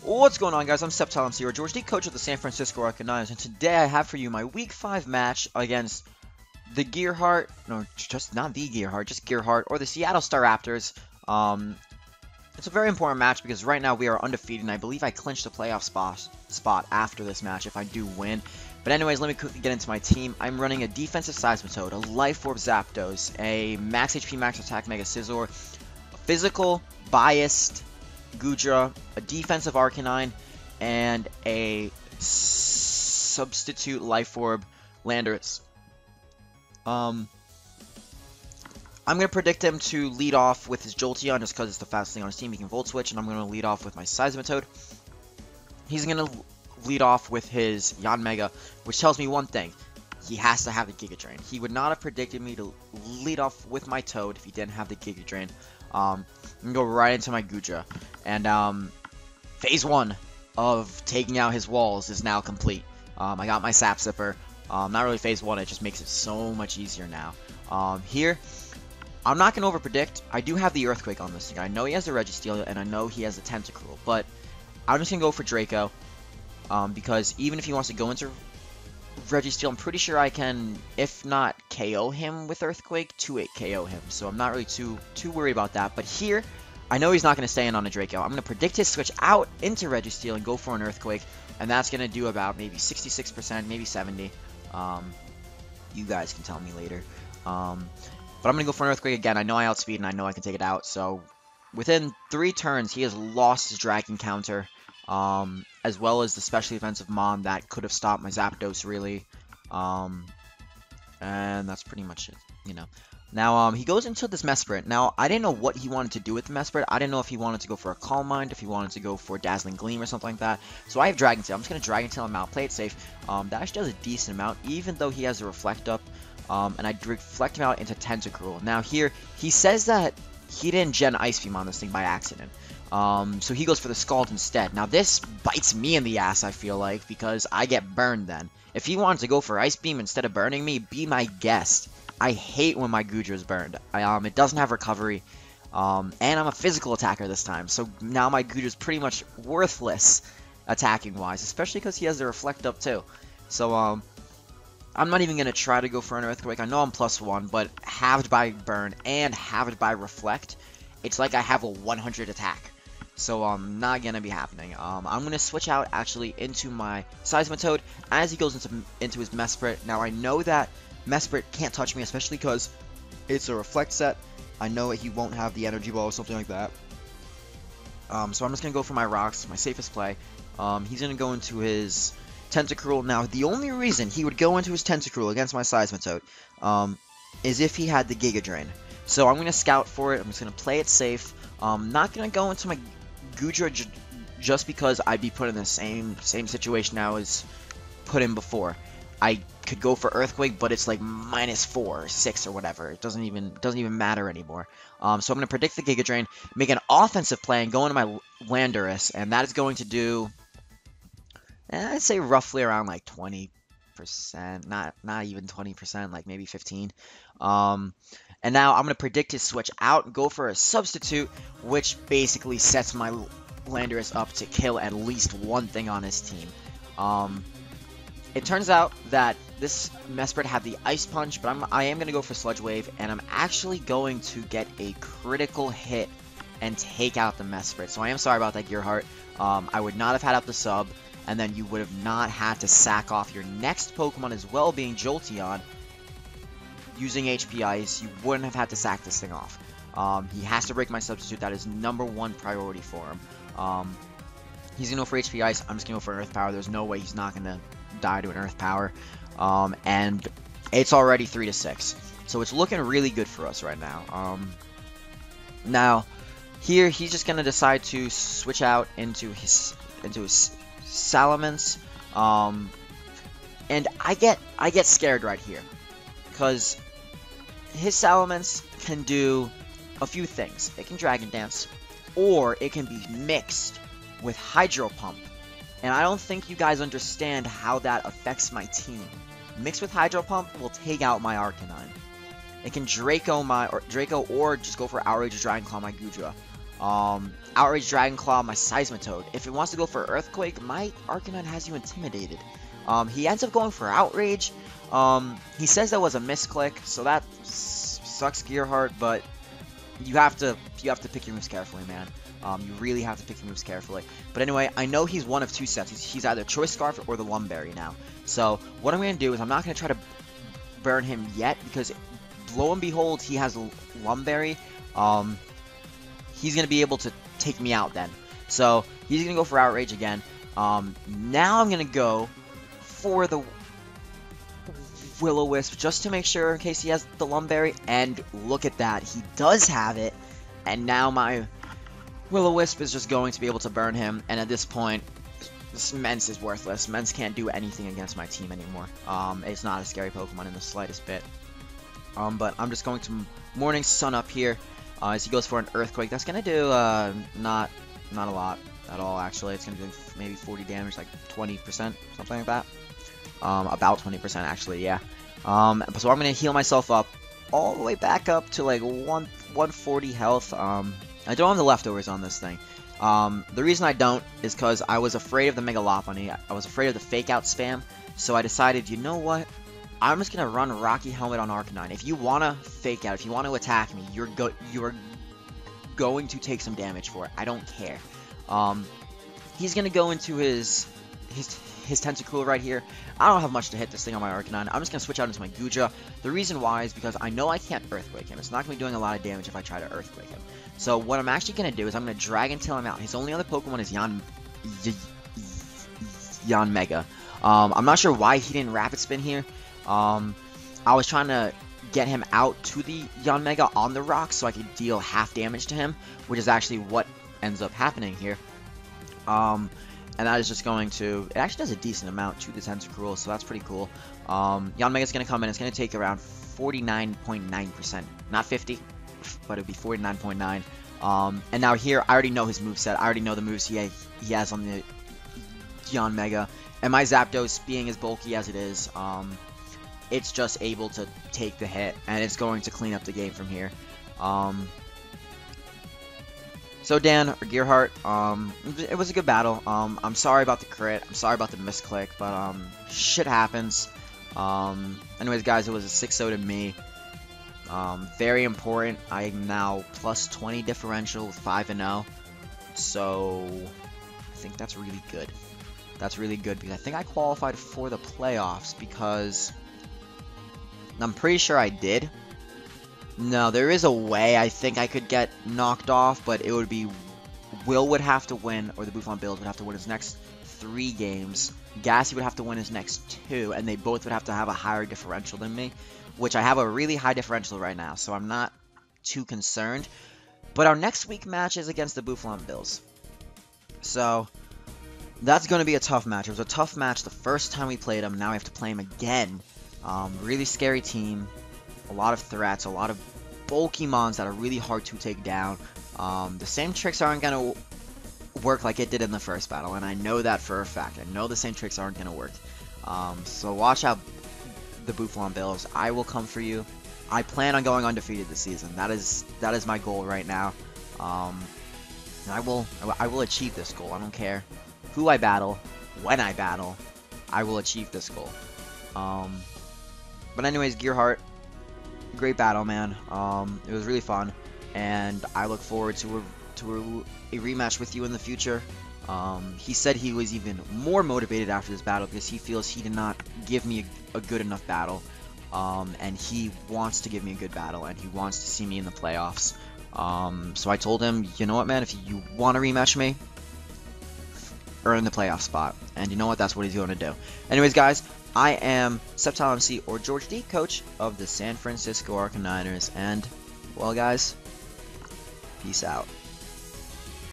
What's going on, guys? I'm Seattle George, the coach of the San Francisco Arcanines, and today I have for you my Week 5 match against the GearHart, no, just not the GearHart, just GearHart, or the Seattle Staraptors. It's a very important match because right now we are undefeated, and I believe I clinched the playoff spot after this match if I do win. But anyways, let me quickly get into my team. I'm running a defensive Seismitoad, a Life Orb Zapdos, a Max HP Max Attack Mega Scizor, a physical biased Goodra, a defensive Arcanine, and a substitute Life Orb Landorus. I'm going to predict him to lead off with his Jolteon just because it's the fastest thing on his team. He can Volt Switch, and I'm going to lead off with my Seismitoad. He's going to lead off with his Yanmega, which tells me one thing. He has to have the Giga Drain. He would not have predicted me to lead off with my Toad if he didn't have the Giga Drain. I'm going to go right into my Goodra. And phase 1 of taking out his walls is now complete. I got my Sap Sipper. Not really phase 1, it just makes it so much easier now. Here, I'm not going to overpredict. I do have the Earthquake on this thing. I know he has the Registeel, and I know he has the Tentacruel. But I'm just going to go for Draco. Because even if he wants to go into Registeel, I'm pretty sure I can, if not KO him with Earthquake, 2-8 KO him. So I'm not really too worried about that. But here, I know he's not going to stay in on a Draco. I'm going to predict his switch out into Registeel and go for an Earthquake. And that's going to do about maybe 66%, maybe 70%. You guys can tell me later. But I'm going to go for an Earthquake again. I know I outspeed and I know I can take it out. So within 3 turns, he has lost his Dragon counter. As well as the special defensive Mom that could have stopped my Zapdos, really. And that's pretty much it, you know. Now, he goes into this Mesprit. Now, I didn't know what he wanted to do with the Mesprit. I didn't know if he wanted to go for a Calm Mind, if he wanted to go for Dazzling Gleam or something like that. So I have Dragon Tail. I'm just going to Dragon Tail him out, play it safe. That actually does a decent amount, even though he has a Reflect Up. And I reflect him out into Tentacruel. Now, here, he says that he didn't gen Ice Beam on this thing by accident. So he goes for the Scald instead. Now this bites me in the ass, I feel like, because I get burned then. If he wanted to go for Ice Beam instead of burning me, be my guest. I hate when my Goodra is burned. It doesn't have recovery, and I'm a physical attacker this time. So now my Goodra is pretty much worthless attacking-wise, especially because he has the Reflect Up too. So I'm not even going to try to go for an Earthquake. I know I'm +1, but halved by Burn and halved by Reflect, it's like I have a 100 attack. So, not gonna be happening. I'm gonna switch out, actually, into my Seismitoad as he goes into his Mesprit. Now, I know that Mesprit can't touch me, especially because it's a Reflect set. I know he won't have the Energy Ball or something like that. So I'm just gonna go for my Rocks, my safest play. He's gonna go into his Tentacruel. Now, the only reason he would go into his Tentacruel against my Seismitoad, is if he had the Giga Drain. So I'm gonna scout for it. I'm just gonna play it safe. Not gonna go into my Goodra just because I'd be put in the same situation I was put in before. I could go for Earthquake, but it's like -4 or 6 or whatever. It doesn't even matter anymore. So I'm gonna predict the Giga Drain, make an offensive play, and go into my Landorus, and that is going to do, I'd say roughly around like 20%, not even 20%, like maybe 15. And now I'm going to predict his switch out and go for a substitute, which basically sets my Landorus up to kill at least one thing on his team. It turns out that this Mesprit had the Ice Punch, but I am going to go for Sludge Wave, and I'm actually going to get a critical hit and take out the Mesprit. So I am sorry about that, GearHart. I would not have had up the sub, and then you would have not had to sack off your next Pokemon as well, being Jolteon. Using HP Ice, you wouldn't have had to sack this thing off. He has to break my substitute. That is #1 priority for him. He's going to go for HP Ice. I'm just going to go for an Earth Power. There's no way he's not going to die to an Earth Power. And it's already 3-6. So it's looking really good for us right now. Now, here he's just going to decide to switch out into his Salamence. And I get scared right here, because his Salamence can do a few things. It can Dragon Dance, or it can be mixed with Hydro Pump. And I don't think you guys understand how that affects my team. Mixed with Hydro Pump will take out my Arcanine. It can Draco or just go for Outrage or Dragon Claw my Goodra. Outrage Dragon Claw, my Seismitoad. If it wants to go for Earthquake, my Arcanine has you intimidated. He ends up going for Outrage. He says that was a misclick, so that sucks, GearHart, but you have to pick your moves carefully, man. You really have to pick your moves carefully. But anyway, I know he's one of two sets. He's either Choice Scarf or the Lumberry now. So what I'm going to do is I'm not going to try to burn him yet, because lo and behold, he has Lumberry. He's going to be able to take me out then. So he's going to go for Outrage again. Now I'm going to go for the Will-O-Wisp just to make sure in case he has the Lumberry. And look at that. He does have it. And now my Will-O-Wisp is just going to be able to burn him. And at this point, Mence is worthless. Mence can't do anything against my team anymore. It's not a scary Pokemon in the slightest bit. But I'm just going to Morning Sun up here. As he goes for an Earthquake, that's going to do not a lot at all, actually. It's going to do maybe 40 damage, like 20%, something like that. About 20%, actually, yeah. So I'm going to heal myself up all the way back up to like 140 health. I don't have the leftovers on this thing. The reason I don't is because I was afraid of the Mega Lopunny. I was afraid of the Fake Out spam, so I decided, you know what? I'm just going to run Rocky Helmet on Arcanine. If you want to Fake Out, if you want to attack me, you're going to take some damage for it. I don't care. He's going to go into his Tentacool right here. I don't have much to hit this thing on my Arcanine. I'm just going to switch out into my Guja. The reason why is because I know I can't Earthquake him. It's not going to be doing a lot of damage if I try to Earthquake him. So what I'm actually going to do is I'm going to Dragon Tail him out. His only other Pokemon is Yanmega. I'm not sure why he didn't Rapid Spin here. I was trying to get him out to the Yanmega on the rocks so I could deal half damage to him, which is actually what ends up happening here. And that is just going to... It actually does a decent amount to the Tentacruel, so that's pretty cool. Yanmega's going to come in. It's going to take around 49.9%. Not 50, but it would be 49.9. And now here, I already know his moveset. I already know the moves he has on the Yanmega. And my Zapdos, being as bulky as it is, it's just able to take the hit, and it's going to clean up the game from here. So Dan, or GearHart, it was a good battle. I'm sorry about the crit, I'm sorry about the misclick, but shit happens. Anyways guys, it was a 6-0 to me. Very important. I am now plus 20 differential with 5-0. So I think that's really good. That's really good because I think I qualified for the playoffs because I'm pretty sure I did. No, there is a way I think I could get knocked off, but it would be Will would have to win, or the Buffon Bills would have to win his next 3 games. Gassy would have to win his next 2, and they both would have to have a higher differential than me, which I have a really high differential right now, so I'm not too concerned. But our next week match is against the Buffon Bills. So that's going to be a tough match. It was a tough match the first time we played him. Now we have to play him again. Really scary team. A lot of threats. A lot of bulky mons that are really hard to take down. The same tricks aren't going to work like it did in the first battle. And I know that for a fact. I know the same tricks aren't going to work. So watch out, the Buffon Bills. I will come for you. I plan on going undefeated this season. That is my goal right now. And I will achieve this goal. I don't care who I battle, when I battle, I will achieve this goal. But anyways, GearHart, great battle, man. It was really fun, and I look forward to a rematch with you in the future. He said he was even more motivated after this battle because he feels he did not give me a good enough battle, and he wants to give me a good battle, and he wants to see me in the playoffs. So I told him, you know what, man, if you want to rematch me, earn the playoff spot. And you know what, that's what he's going to do. Anyways, guys, I am Septile MC, or George D, coach of the San Francisco Arcaniners, and, well, guys, peace out.